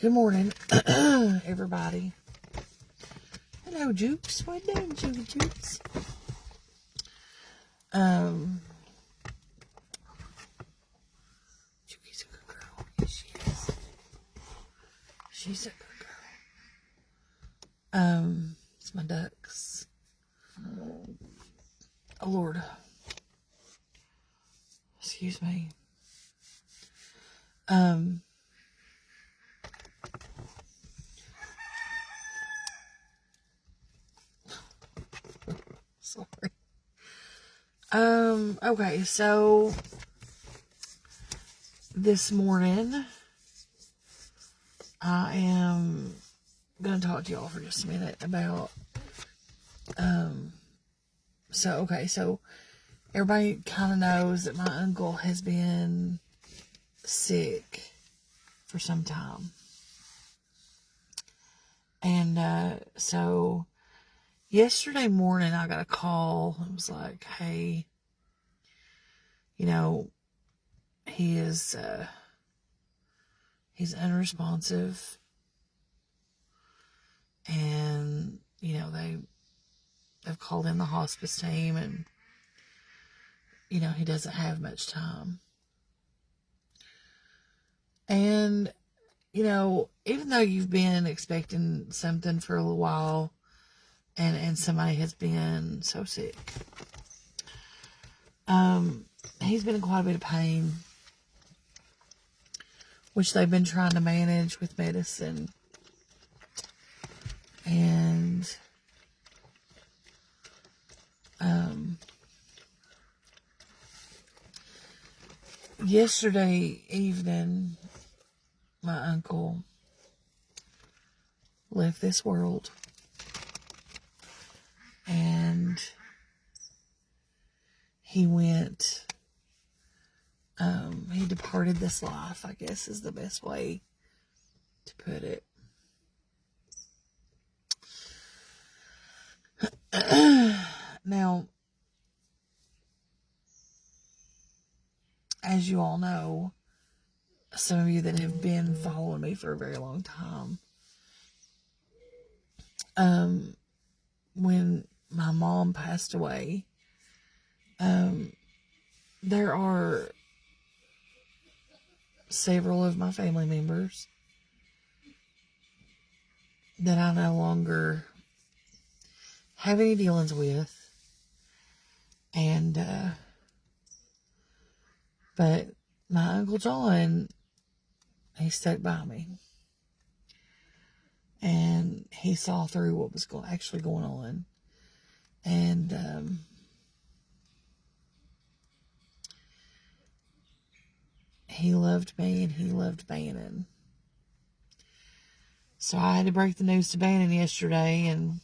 Good morning, everybody. Hello, Jukes. What you doing, Jukes? Juki's a good girl. Yes, she is. She's a good girl. It's my ducks. Oh, Lord. Excuse me. Sorry. Okay, so this morning I am gonna talk to y'all for just a minute about so everybody kind of knows that my uncle has been sick for some time. And so yesterday morning I got a call. It was like, hey, he's unresponsive, and they've called in the hospice team, and he doesn't have much time. And even though you've been expecting something for a little while, and somebody has been so sick, he's been in quite a bit of pain, which they've been trying to manage with medicine. And yesterday evening, my uncle left this world, and he went, he departed this life, I guess is the best way to put it. Now, as you all know, some of you that have been following me for a very long time, when my mom passed away, there are several of my family members that I no longer have any dealings with, and but my Uncle John, he stuck by me, and he saw through what was actually going on, and he loved me, and he loved Bannon. So I had to break the news to Bannon yesterday, and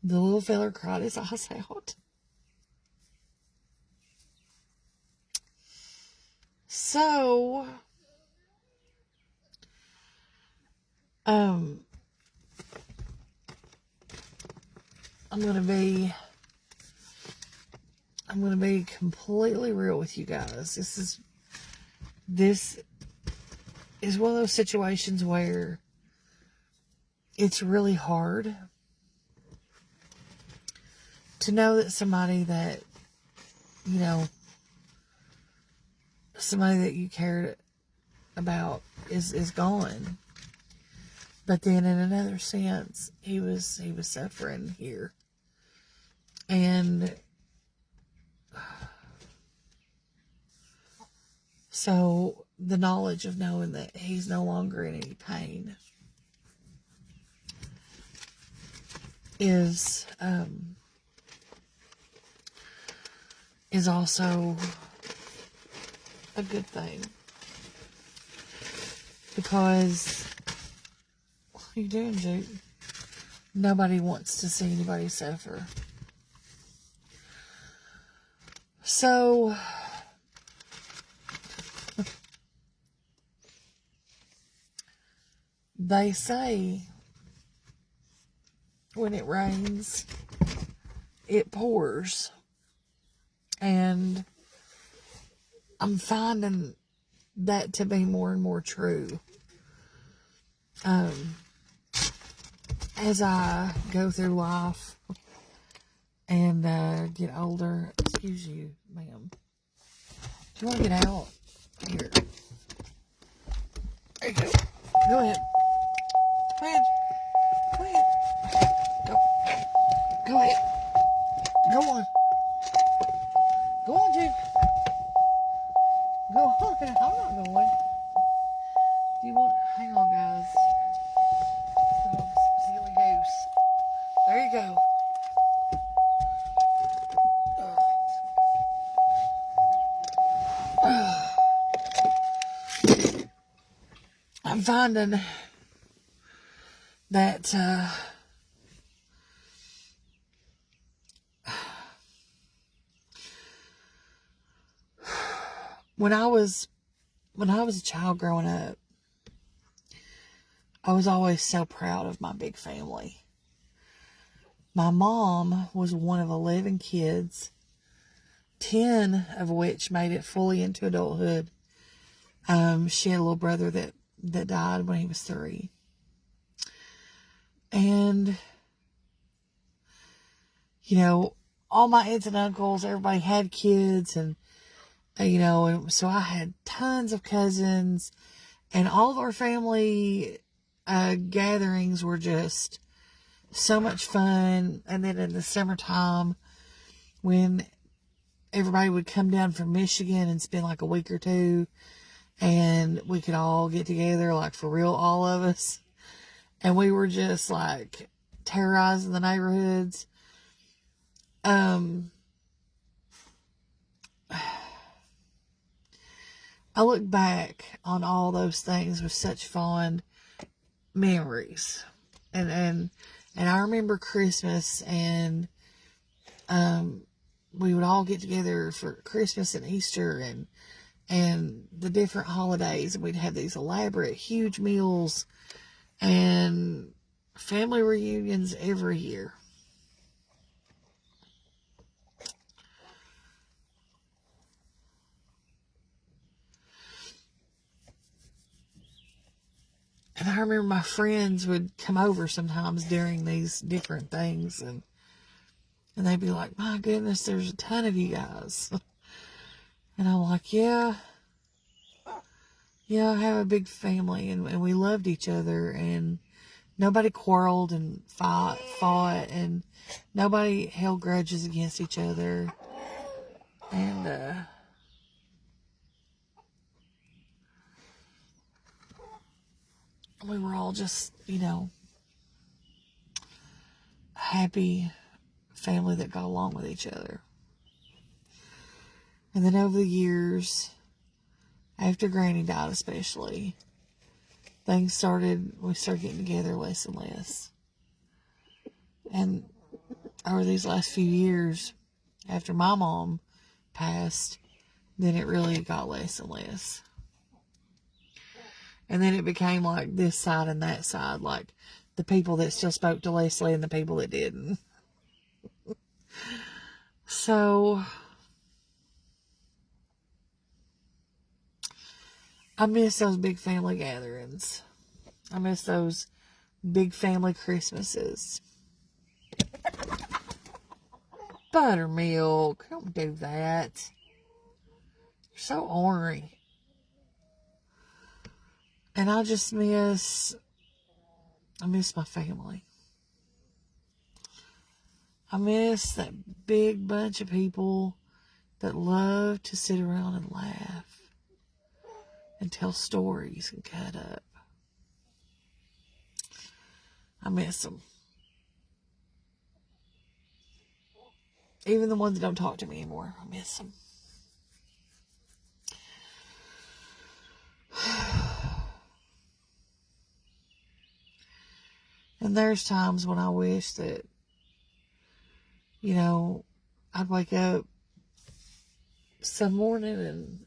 the little feller cried his eyes out. So, I'm gonna be completely real with you guys. This is one of those situations where it's really hard to know that somebody that, somebody that you cared about is gone. But then in another sense, he was suffering here. And so the knowledge of knowing that he's no longer in any pain is also a good thing, because what are you doing, Jake? Nobody wants to see anybody suffer. So they say when it rains, it pours. And I'm finding that to be more and more true. As I go through life and get older. Excuse you, ma'am. Do you want to get out? Here. There you go. Go ahead. Go ahead. Go ahead. Go. Go ahead. Go on. Go on, Jake. Go on. I'm not going. Do you want... Hang on, guys. Oh, silly goose. There you go. I'm finding that when I was a child growing up, I was always so proud of my big family. My mom was one of 11 kids, 10 of which made it fully into adulthood. She had a little brother that died when he was 3. And, you know, all my aunts and uncles, everybody had kids, and, you know, and so I had tons of cousins, and all of our family gatherings were just so much fun. And then in the summertime, when everybody would come down from Michigan and spend like a week or two, and we could all get together, like for real, all of us. And we were just like terrorizing the neighborhoods. I look back on all those things with such fond memories. And I remember Christmas, and we would all get together for Christmas and Easter and the different holidays, and we'd have these elaborate, huge meals and family reunions every year. And I remember my friends would come over sometimes during these different things, and they'd be like, "My goodness, there's a ton of you guys." And I'm like, yeah, I have a big family, and we loved each other, and nobody quarreled and fought, and nobody held grudges against each other. And we were all just, you know, a happy family that got along with each other. And then over the years, after Granny died especially, we started getting together less and less. And over these last few years, after my mom passed, then it really got less and less. And then it became like this side and that side, like the people that still spoke to Leslie and the people that didn't. So I miss those big family gatherings. I miss those big family Christmases. Buttermilk, don't do that. You're so ornery. And I miss my family. I miss that big bunch of people that love to sit around and laugh and tell stories and cut up. I miss them. Even the ones that don't talk to me anymore, I miss them. And there's times when I wish that, you know, I'd wake up some morning and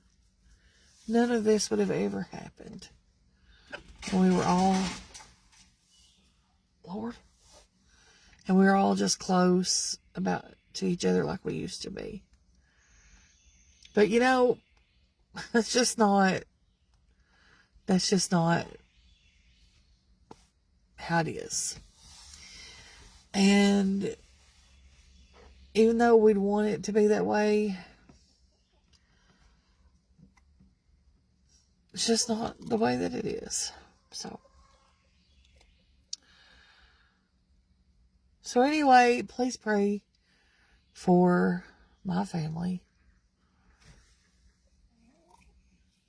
none of this would have ever happened. And we were all, Lord, and we were all just close to each other like we used to be. But, you know, it's just not That's just not how it is. And even though we'd want it to be that way, it's just not the way that it is. So anyway, please pray for my family,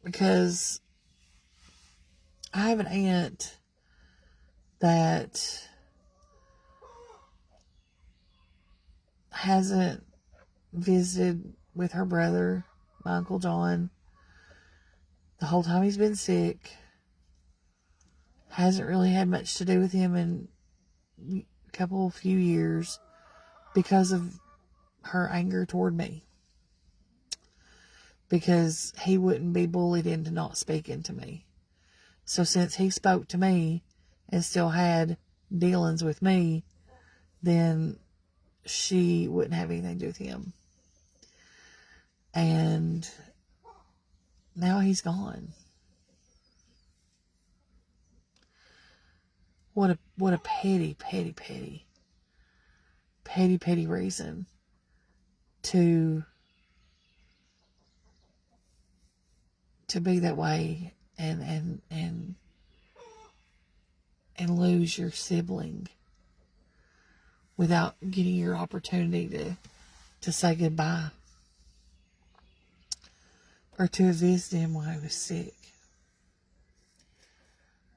because I have an aunt that hasn't visited with her brother, my Uncle John, the whole time he's been sick. Hasn't really had much to do with him in a few years because of her anger toward me. Because he wouldn't be bullied into not speaking to me. So since he spoke to me and still had dealings with me, then she wouldn't have anything to do with him. And now he's gone. What a petty reason to be that way and lose your sibling without getting your opportunity to say goodbye or to visit him while he was sick.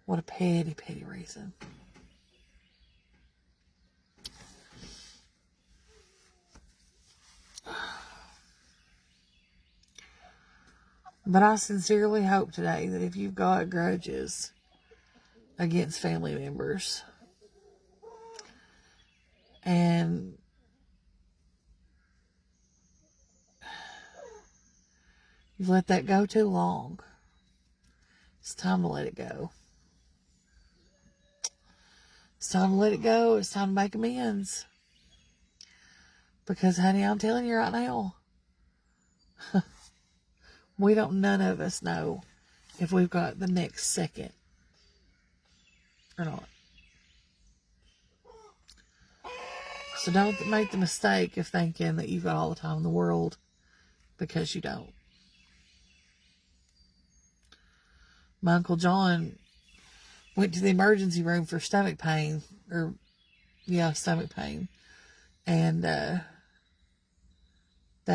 What a petty reason. But I sincerely hope today that if you've got grudges against family members and you've let that go too long, it's time to let it go. It's time to let it go. It's time to make amends. Because, honey, I'm telling you right now, none of us know if we've got the next second or not. So don't make the mistake of thinking that you've got all the time in the world, because you don't. My Uncle John went to the emergency room for stomach pain. And that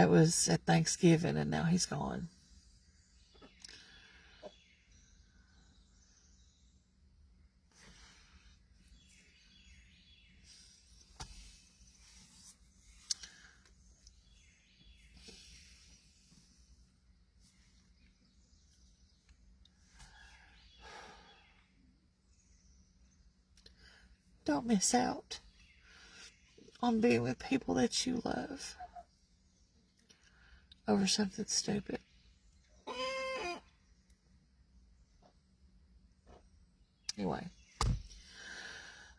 was at Thanksgiving, and now he's gone. Don't miss out on being with people that you love over something stupid. Anyway,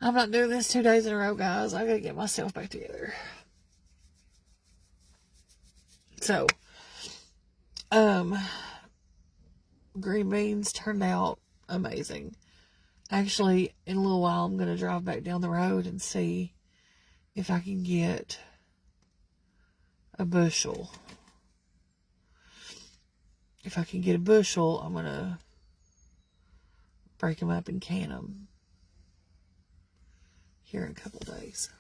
I'm not doing this 2 days in a row, guys. I gotta get myself back together. So, green beans turned out amazing. Actually, in a little while, I'm gonna drive back down the road and see if I can get a bushel. If I can get a bushel, I'm gonna break them up and can them here in a couple of days.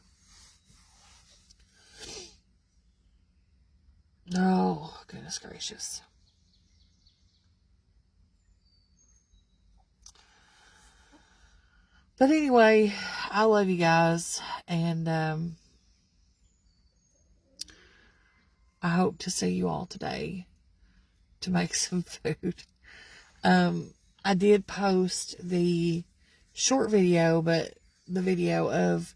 Oh, goodness gracious. But anyway, I love you guys, and I hope to see you all today to make some food. I did post the short video, but the video of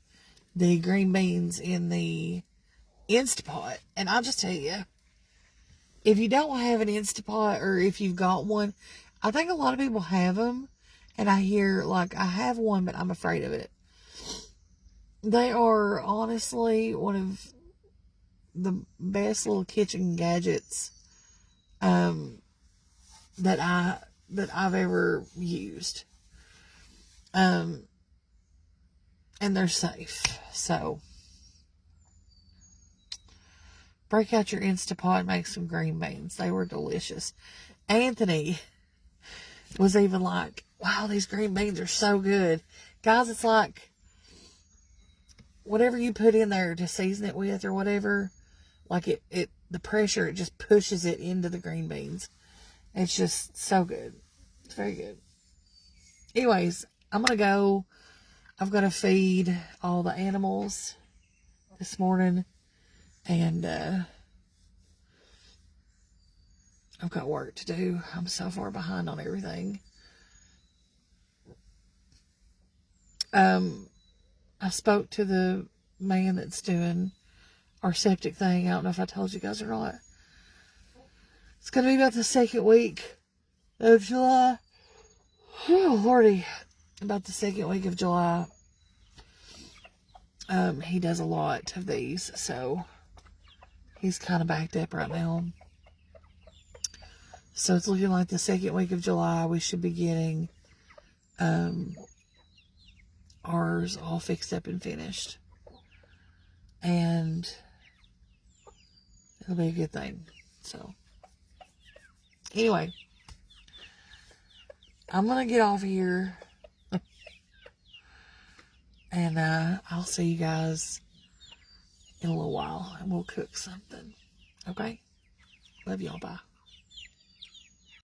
the green beans in the Instapot. And I'll just tell you, if you don't have an Instapot, or if you've got one, I think a lot of people have them. And I hear, like, I have one, but I'm afraid of it. They are honestly one of the best little kitchen gadgets that I that I've ever used. And they're safe. So break out your Instapot and make some green beans. They were delicious. Anthony was even like, wow, these green beans are so good. Guys, it's like whatever you put in there to season it with or whatever, like the pressure, it just pushes it into the green beans. It's just so good. It's very good. Anyways, I'm going to go. I've got to feed all the animals this morning. And I've got work to do. I'm so far behind on everything. I spoke to the man that's doing our septic thing. I don't know if I told you guys or not. It's going to be about the second week of July. Oh, Lordy. About the second week of July. He does a lot of these, so he's kind of backed up right now. So it's looking like the second week of July we should be getting ours all fixed up and finished. And it'll be a good thing. So anyway, I'm going to get off here. And I'll see you guys in a little while. And we'll cook something. Okay? Love y'all. Bye.